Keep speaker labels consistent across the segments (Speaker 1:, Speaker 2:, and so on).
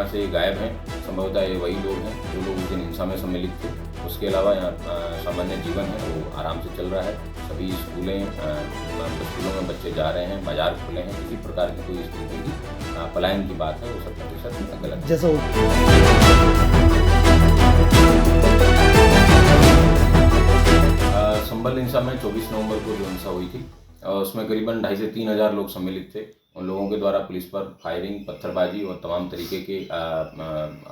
Speaker 1: यहाँ से गायब हैं। संभवतः ये वही लोग हैं जो लोग उस दिन हिंसा में सम्मिलित थे। उसके अलावा यहाँ सामान्य जीवन है वो आराम से चल रहा है। सभी स्कूलों में बच्चे जा रहे हैं, बाजार खुले हैं। किसी प्रकार की कोई स्थिति की पलायन की बात है वो 100% गलत है।
Speaker 2: जैसा
Speaker 1: संभल हिंसा में 24 नवंबर को जो हिंसा हुई थी उसमें करीबन 2,500 से 3,000 लोग सम्मिलित थे। उन लोगों के द्वारा पुलिस पर फायरिंग, पत्थरबाजी और तमाम तरीके के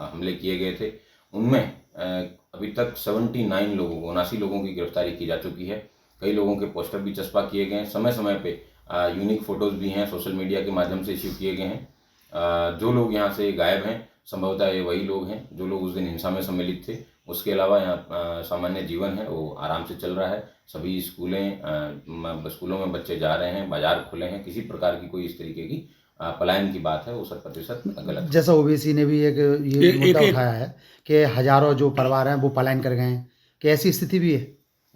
Speaker 1: हमले किए गए थे। उनमें अभी तक 79 लोगों की गिरफ्तारी की जा चुकी है। कई लोगों के पोस्टर भी चस्पा किए गए हैं। समय समय पे यूनिक फ़ोटोज़ भी हैं, सोशल मीडिया के माध्यम से इश्यू किए गए हैं। जो लोग यहाँ से गायब हैं संभवतः ये वही लोग हैं जो लोग उस दिन हिंसा में सम्मिलित थे। उसके अलावा यहाँ सामान्य जीवन है वो आराम से चल रहा है। सभी स्कूलों में बच्चे जा रहे हैं, बाजार खुले हैं। किसी प्रकार की कोई इस तरीके की पलायन की बात है वो 100% गलत है।
Speaker 2: जैसा ओबीसी ने भी एक ये मुद्दा उठाया है कि हजारों जो परिवार हैं वो पलायन कर गए हैं, कि ऐसी स्थिति भी है।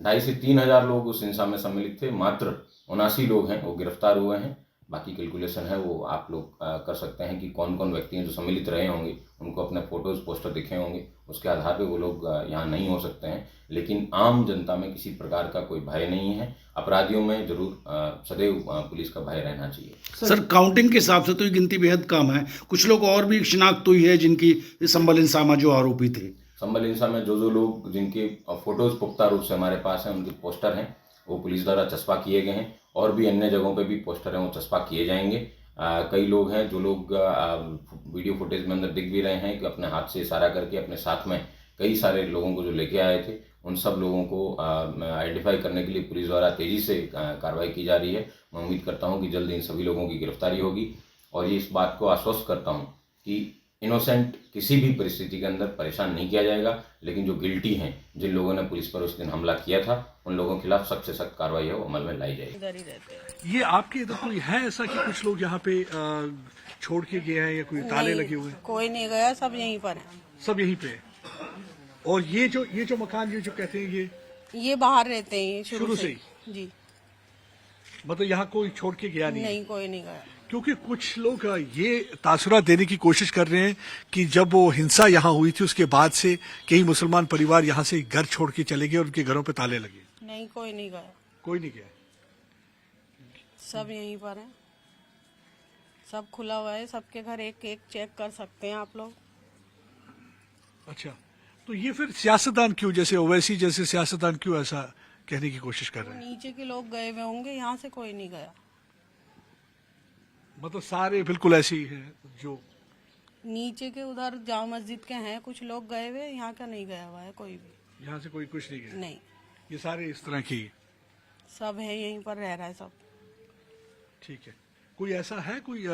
Speaker 1: 2,500 से 3,000 लोग उस हिंसा में सम्मिलित थे। मात्र 79 लोग हैं वो गिरफ्तार हुए हैं। बाकी कैलकुलेशन है वो आप लोग कर सकते हैं कि कौन कौन व्यक्ति हैं जो सम्मिलित रहे होंगे। उनको अपने फोटोज़, पोस्टर दिखे होंगे, उसके आधार पे वो लोग यहाँ नहीं हो सकते हैं। लेकिन आम जनता में किसी प्रकार का कोई भय नहीं है। अपराधियों में जरूर सदैव पुलिस का भय रहना चाहिए।
Speaker 3: सर, काउंटिंग के हिसाब से तो ये गिनती बेहद कम है। कुछ लोग और भी शिनाख्त हुई है जिनकी संभल हिंसा में जो आरोपी थे।
Speaker 1: संभल हिंसा में जो लोग जिनके फोटोज़ पुख्ता रूप से हमारे पास हैं, उनके पोस्टर हैं वो पुलिस द्वारा चस्पा किए गए हैं। और भी अन्य जगहों पे भी पोस्टर हैं वो चस्पा किए जाएंगे। कई लोग हैं जो लोग वीडियो फुटेज में अंदर दिख भी रहे हैं कि अपने हाथ से इशारा करके अपने साथ में कई सारे लोगों को जो लेके आए थे उन सब लोगों को आइडेंटिफाई करने के लिए पुलिस द्वारा तेज़ी से कार्रवाई की जा रही है। मैं उम्मीद करता हूँ कि जल्द इन सभी लोगों की गिरफ्तारी होगी। और ये इस बात को आश्वस्त करता हूँ कि इनोसेंट किसी भी परिस्थिति के अंदर परेशान नहीं किया जाएगा। लेकिन जो गिल्टी हैं, जिन लोगों ने पुलिस पर उस दिन हमला किया था, उन लोगों के खिलाफ सख्त से सख्त कार्रवाई है वो अमल में लाई जाएगी।
Speaker 4: ये आपके इधर कोई है ऐसा कि कुछ लोग यहाँ पे छोड़ के गए हैं या कोई ताले लगे हुए हैं?
Speaker 5: कोई नहीं गया, सब यहीं पर है।
Speaker 4: सब यहीं पे है। और ये जो मकान जो कहते हैं
Speaker 5: ये बाहर रहते हैं शुरू से
Speaker 4: ही?
Speaker 5: जी।
Speaker 4: मतलब यहाँ कोई छोड़ के गया
Speaker 5: नहीं, कोई नहीं गया।
Speaker 4: क्योंकि कुछ लोग ये तासुरात देने की कोशिश कर रहे हैं कि जब वो हिंसा यहाँ हुई थी उसके बाद से कई मुसलमान परिवार यहाँ से घर छोड़ के चले गए और उनके घरों पे ताले लगे।
Speaker 5: नहीं, कोई नहीं गया।
Speaker 4: कोई नहीं गया,
Speaker 5: सब यहीं पर है। सब खुला हुआ है। सबके घर एक एक चेक कर सकते हैं आप लोग।
Speaker 4: अच्छा, तो ये फिर सियासतदान क्यों, जैसे ओवैसी जैसे सियासतदान क्यों ऐसा कहने की कोशिश कर रहे हैं?
Speaker 5: नीचे के लोग गए हुए होंगे, यहाँ से कोई नहीं गया।
Speaker 4: मतलब सारे बिल्कुल ऐसे ही हैं जो
Speaker 5: नीचे के उधर जामा मस्जिद के हैं, कुछ लोग गए हुए, यहाँ का नहीं गया हुआ है कोई भी।
Speaker 4: यहाँ से कोई कुछ नहीं गया?
Speaker 5: नहीं,
Speaker 4: ये सारे इस तरह की
Speaker 5: सब है यहीं पर रह रहा है सब।
Speaker 4: ठीक है। कोई ऐसा है कोई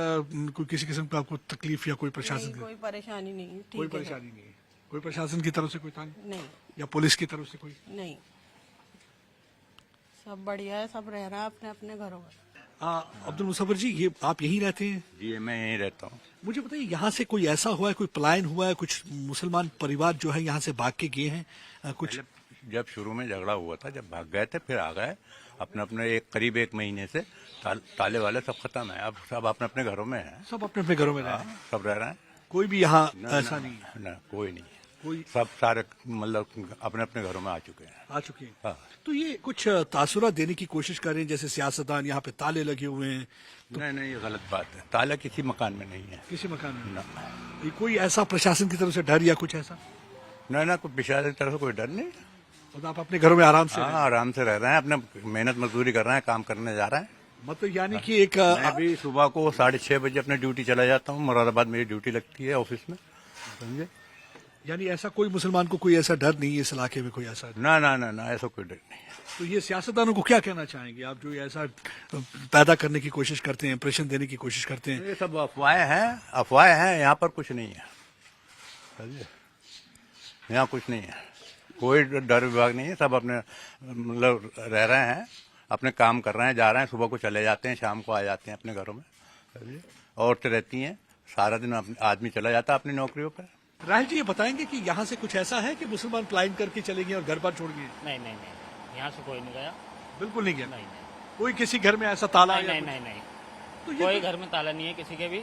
Speaker 4: किसी किस्म का आपको तकलीफ या कोई प्रशासन
Speaker 5: कोई परेशानी नहीं है।
Speaker 4: कोई परेशानी नहीं है? कोई प्रशासन की तरफ से कोई तंग
Speaker 5: नहीं,
Speaker 4: या पुलिस की तरफ से कोई?
Speaker 5: नहीं, सब बढ़िया है। सब रह रहा है अपने अपने घरों में।
Speaker 4: अब्दुल मुसव्विर जी, ये आप यहीं रहते हैं?
Speaker 6: जी, मैं यहीं रहता हूँ।
Speaker 4: मुझे बताइए, यहाँ से कोई ऐसा हुआ है, कोई पलायन हुआ है, कुछ मुसलमान परिवार जो है यहाँ से भाग के गए हैं? कुछ
Speaker 6: जब शुरू में झगड़ा हुआ था, जब भाग गए थे, फिर आ गए अपने अपने करीब 1 महीने से। ताले वाले सब खत्म है, अब सब अपने अपने घरों में है।
Speaker 4: सब अपने अपने घरों में रह रहे हैं?
Speaker 6: सब रह रहे हैं।
Speaker 4: कोई भी यहाँ ऐसा नहीं है?
Speaker 6: ना, कोई नहीं।
Speaker 4: कोई
Speaker 6: सब सारे मतलब अपने अपने घरों में आ चुके हैं।
Speaker 4: आ चुके हैं।
Speaker 6: हाँ।
Speaker 4: तो ये कुछ तासुरात देने की कोशिश कर रहे हैं, जैसे सियासतदान यहाँ पे ताले लगे हुए हैं।
Speaker 6: नहीं, ये गलत बात है। ताला किसी मकान में नहीं है।
Speaker 4: किसी मकान में
Speaker 6: ना,
Speaker 4: ये कोई ऐसा प्रशासन की तरफ से डर या कुछ ऐसा?
Speaker 6: ना, कोई प्रशासन की तरफ से कोई डर नहीं।
Speaker 4: मतलब आप अपने घरों में आराम से?
Speaker 6: हाँ, आराम से रह रहे हैं, अपने मेहनत मजदूरी कर रहे हैं, काम करने जा रहे हैं।
Speaker 4: मतलब यानी कि एक
Speaker 6: मैं भी सुबह को 6:30 बजे अपने ड्यूटी चला जाता हूँ। मुरादाबाद मेरी ड्यूटी लगती है ऑफिस में, समझे?
Speaker 4: यानी ऐसा कोई मुसलमान को कोई ऐसा डर नहीं है इस इलाके में, कोई ऐसा?
Speaker 6: ना, ऐसा कोई डर नहीं है।
Speaker 4: तो ये सियासतदानों को क्या कहना चाहेंगे आप, जो ये ऐसा पैदा करने की कोशिश करते हैं, इंप्रेशन देने की कोशिश करते हैं?
Speaker 6: ये सब अफवाहें हैं, यहाँ पर कुछ नहीं है, समझे? यहाँ कुछ नहीं है, कोई डर विभाग नहीं है। सब अपने मतलब रह रहे हैं, अपने काम कर रहे हैं, जा रहे हैं, सुबह को चले जाते हैं, शाम को आ जाते हैं अपने घरों में, समझे? औरतें रहती हैं, सारा दिन आदमी चला जाता है अपनी नौकरियों पर।
Speaker 4: राहुल जी, ये बताएंगे कि यहाँ से कुछ ऐसा है कि मुसलमान पलायन करके चले गए और घर बार छोड़ गए?
Speaker 7: नहीं, यहाँ से कोई नहीं गया।
Speaker 4: बिल्कुल नहीं गया?
Speaker 7: नहीं।
Speaker 4: कोई किसी घर में ऐसा ताला?
Speaker 7: नहीं।
Speaker 4: तो
Speaker 7: कोई घर में ताला नहीं है किसी के भी।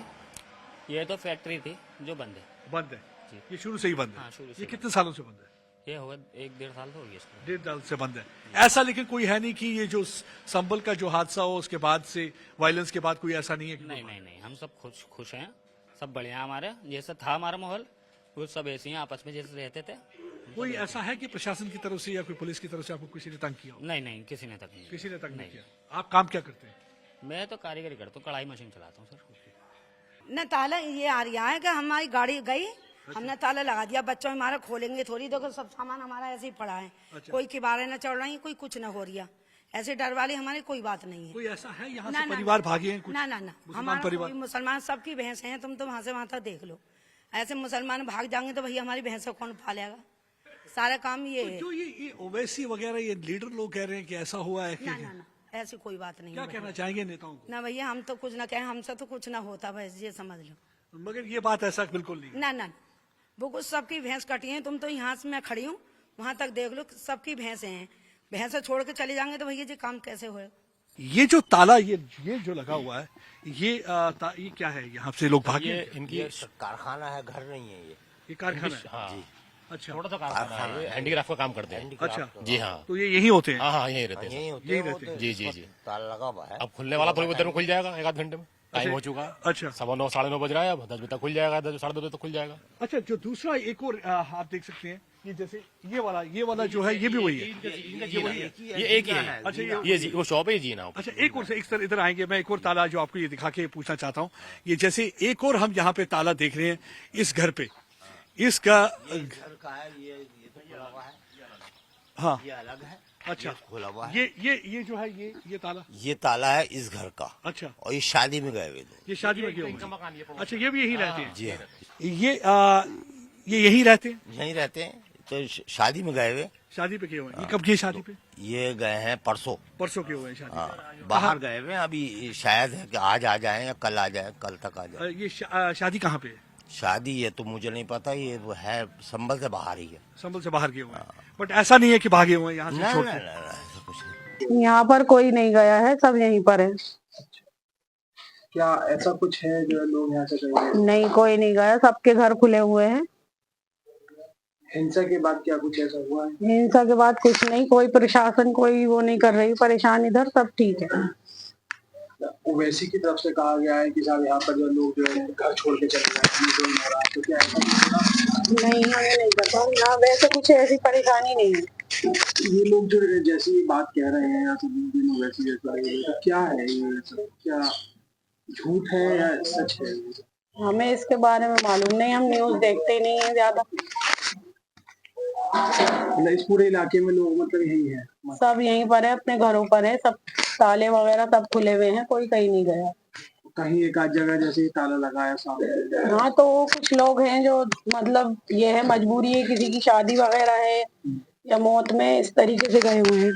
Speaker 7: ये तो फैक्ट्री थी जो बंद है।
Speaker 4: बंद है
Speaker 7: जी।
Speaker 4: ये शुरू से ही बंद है
Speaker 7: हाँ, शुरू से
Speaker 4: ये
Speaker 7: बंद
Speaker 4: कितने सालों से बंद है
Speaker 7: ये होगा 1-1.5 साल तो हो गया इसको।
Speaker 4: 1.5 साल से बंद है ऐसा लेकिन कोई है नहीं कि ये जो संभल का जो हादसा हो उसके बाद से वायलेंस के बाद कोई ऐसा नहीं है कि
Speaker 7: नहीं नहीं नहीं, हम सब खुश हैं, सब बढ़िया हमारे जैसा था हमारा माहौल, वो सब ऐसे ही आपस में जैसे रहते थे।
Speaker 4: कोई ऐसा है कि प्रशासन की तरफ से या कोई पुलिस की तरफ से आपको किसी ने तंग किया हो
Speaker 7: नहीं नहीं, किसी ने तक नहीं।
Speaker 4: किसी ने तंग नहीं
Speaker 7: नहीं।
Speaker 4: किया आप काम क्या करते हैं
Speaker 7: मैं तो कारीगरी करता हूँ, कढ़ाई मशीन चलाता हूँ सर।
Speaker 8: न ताला ये आ रहा है कि हमारी गाड़ी गई हमने ताला लगा दिया बच्चों हमारा खोलेंगे थोड़ी देखो सब सामान हमारा ऐसे ही पड़ा है कोई किबारे न चढ़ रही कोई कुछ न हो रहा ऐसे डर वाली हमारी कोई बात नहीं है
Speaker 4: कोई ऐसा है यहाँ
Speaker 8: ना,
Speaker 4: से
Speaker 8: ना,
Speaker 4: परिवार
Speaker 8: ना,
Speaker 4: भागे हैं कुछ
Speaker 8: ना
Speaker 4: मुसलमान
Speaker 8: हमारा
Speaker 4: परिवार
Speaker 8: कोई मुसलमान सबकी भैंस हैं तुम तो वहां से वहां तक देख लो ऐसे मुसलमान भाग जाएंगे तो भैया हमारी भैंस को कौन पालेगा सारा काम ये है
Speaker 4: जो ये ओवैसी वगैरह ये लीडर लोग कह रहे हैं कि ऐसा हुआ है कि
Speaker 8: ना ऐसी कोई बात नहीं
Speaker 4: क्या
Speaker 8: है
Speaker 4: कहना चाहेंगे नेताओं को
Speaker 8: ना भैया हम तो कुछ ना कहें हमसे तो कुछ ना होता बस ये समझ लो
Speaker 4: मगर ये बात ऐसा बिल्कुल नहीं
Speaker 8: ना वो कुछ सबकी भैंस कटी है तुम तो यहाँ से मैं खड़ी हूँ वहां तक देख लो सबकी भैंसें हैं भैंसें छोड़ के चले जाएंगे तो भैया जी काम कैसे होए
Speaker 4: ये जो ताला ये जो लगा हुआ है ये क्या है यहाँ से लोग भागे
Speaker 9: ये इनकी कारखाना है, घर नहीं है
Speaker 4: ये कारखाना है
Speaker 9: हाँ जी,
Speaker 4: अच्छा
Speaker 9: छोटा सा कारखाना है, ये हैंडीक्राफ्ट का काम करते हैं।
Speaker 4: अच्छा
Speaker 9: जी हाँ,
Speaker 4: तो ये यहीं होते हैं
Speaker 9: हाँ हाँ, यही रहते हैं
Speaker 6: यही
Speaker 9: सर।
Speaker 6: होते
Speaker 4: यही
Speaker 6: हैं,
Speaker 4: रहते हैं।
Speaker 9: जी जी जी,
Speaker 6: ताला लगा हुआ है।
Speaker 9: अब खुलने वाला थोड़ी बहुत देर में खुल जाएगा, 1-8 घंटे में टाइम हो चुका है।
Speaker 4: अच्छा
Speaker 9: 9:15 9:30 बज रहा है, अब 10 बजे तक खुल जाएगा, 10 साढ़े 10 बजे तक खुल जाएगा।
Speaker 4: अच्छा जो दूसरा एक और आप देख सकते हैं ये जैसे ये वाला जो है ये भी वही है
Speaker 9: ये एक ही है,
Speaker 4: अच्छा
Speaker 9: ये वो शॉप है जी ना।
Speaker 4: अच्छा एक और से एक तरह इधर आएंगे मैं एक और ताला जो आपको ये दिखा के पूछना चाहता हूँ ये जैसे एक और हम यहाँ पे ताला देख रहे हैं इस घर पे इसका
Speaker 6: घर का है ये तो खुला हुआ है,
Speaker 4: हाँ
Speaker 6: ये अलग है,
Speaker 4: अच्छा
Speaker 6: ये खुला हुआ है।
Speaker 4: ये जो है ये ताला
Speaker 6: ये ताला है इस घर का
Speaker 4: अच्छा
Speaker 6: और ये शादी में गए हुए लोग।
Speaker 4: ये शादी में गए हुए हैं। अच्छा ये भी यही रहते हैं
Speaker 6: जी हाँ,
Speaker 4: ये यही रहते हैं
Speaker 6: यहीं रहते हैं तो शादी में गए हुए।
Speaker 4: शादी पे गए हुए हैं ये कब की है शादी पे
Speaker 6: ये गए हैं परसों,
Speaker 4: परसों के हुए हैं शादी
Speaker 6: हाँ,
Speaker 4: पे।
Speaker 6: बाहर गए हुए हैं, अभी शायद है कि आज आ जाए या कल आ जाए, कल तक आ जाए।
Speaker 4: ये शादी कहाँ पे है
Speaker 6: शादी ये तो मुझे नहीं पता, ये वो है संभल से बाहर ही है।
Speaker 4: संभल से बाहर गए हुए हैं बट ऐसा नहीं है कि भागे हुए हैं यहाँ से
Speaker 6: ना
Speaker 4: छोड़
Speaker 6: ना
Speaker 4: के
Speaker 6: ना ना, ऐसा कुछ नहीं।
Speaker 10: यहाँ पर कोई नहीं गया है सब यहीं पर है
Speaker 2: क्या ऐसा कुछ है जो लोग यहाँ से गए
Speaker 10: नहीं कोई नहीं गया सबके घर खुले हुए हैं
Speaker 2: हिंसा के बाद क्या कुछ ऐसा हुआ है
Speaker 10: हिंसा के बाद कुछ नहीं कोई प्रशासन कोई वो नहीं कर रही परेशान इधर सब ठीक है
Speaker 2: ओवैसी की तरफ से कहा गया है कि साहब यहाँ पर जो लोग जो है घर छोड़ के चले गए तो क्या ऐसा कुछ हुआ?
Speaker 10: नहीं हमें नहीं पता यहाँ वैसे कुछ ऐसी परेशानी नहीं है
Speaker 2: ये लोग जो जैसी बात कह रहे हैं या तो वैसी जैसा क्या है ये सब क्या झूठ है या सच है
Speaker 10: हमें इसके बारे में मालूम नहीं हम न्यूज देखते ही नहीं है ज्यादा
Speaker 2: मतलब इस पूरे इलाके में लोग मतलब यही है
Speaker 10: सब यहीं पर है अपने घरों पर है सब ताले वगैरह सब खुले हुए हैं कोई कहीं नहीं गया
Speaker 2: कहीं एक आध जगह जैसे ही ताला लगाया सामने
Speaker 10: हाँ तो कुछ लोग हैं जो मतलब ये है मजबूरी है किसी की शादी वगैरह है या मौत में इस तरीके से गए हुए हैं